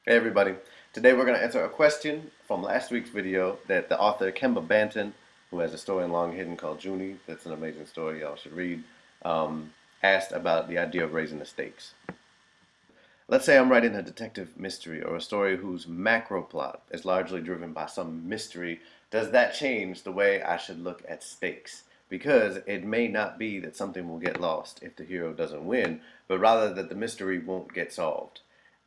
Hey everybody, today we're going to answer a question from last week's video that the author Kemba Banton, who has a story in Long Hidden called Junie, that's an amazing story y'all should read, asked about the idea of raising the stakes. Let's say I'm writing a detective mystery or a story whose macro plot is largely driven by some mystery. Does that change the way I should look at stakes? Because it may not be that something will get lost if the hero doesn't win, but rather that the mystery won't get solved.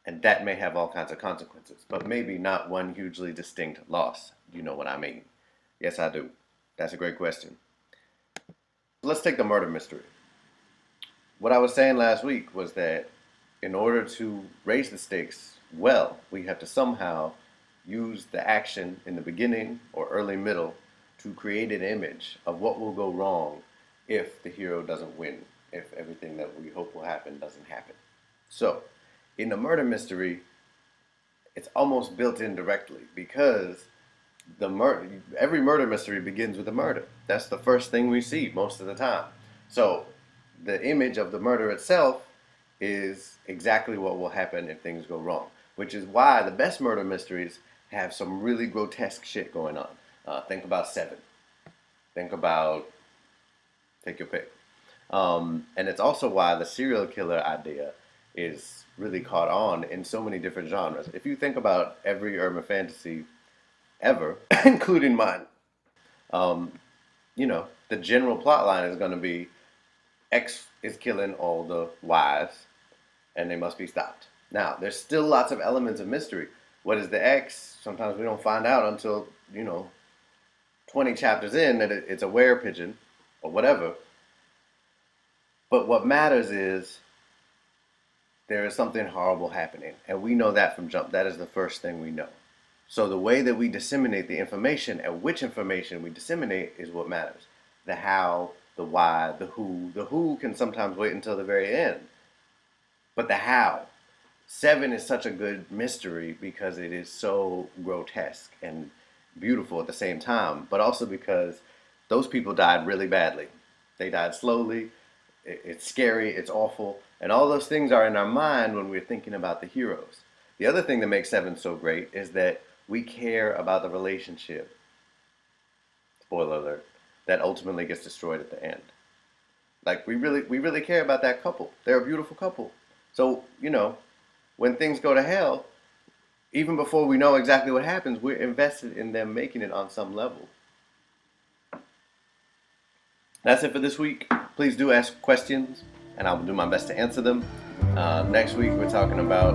And that may have all kinds of consequences, but maybe not one hugely distinct loss. You know what I mean? Yes, I do. That's a great question. Let's take the murder mystery. What I was saying last week was that in order to raise the stakes well, we have to somehow use the action in the beginning or early middle to create an image of what will go wrong if the hero doesn't win, if everything that we hope will happen doesn't happen. So, in the murder mystery, it's almost built in directly because every murder mystery begins with a murder. That's the first thing we see most of the time. So the image of the murder itself is exactly what will happen if things go wrong, which is why the best murder mysteries have some really grotesque shit going on. Think about Seven. Think about, take your pick. And it's also why the serial killer idea is really caught on in so many different genres. If you think about every urban fantasy ever, including mine, um, the general plot line is going to be X is killing all the Y's and they must be stopped. Now, there's still lots of elements of mystery. What is the X? Sometimes we don't find out until, 20 chapters in that it's a were pigeon or whatever. But what matters is there is something horrible happening. And we know that from jump. That is the first thing we know. So the way that we disseminate the information and which information we disseminate is what matters. The how, the why, the who. The who can sometimes wait until the very end. But the how. Seven is such a good mystery because it is so grotesque and beautiful at the same time, but also because those people died really badly. They died slowly. It's scary, it's awful, and all those things are in our mind when we're thinking about the heroes. The other thing that makes Seven so great is that we care about the relationship, spoiler alert, that ultimately gets destroyed at the end. Like we really care about that couple. They're a beautiful couple. So, when things go to hell, even before we know exactly what happens, we're invested in them making it on some level. That's it for this week. Please do ask questions, and I will do my best to answer them. Next week, we're talking about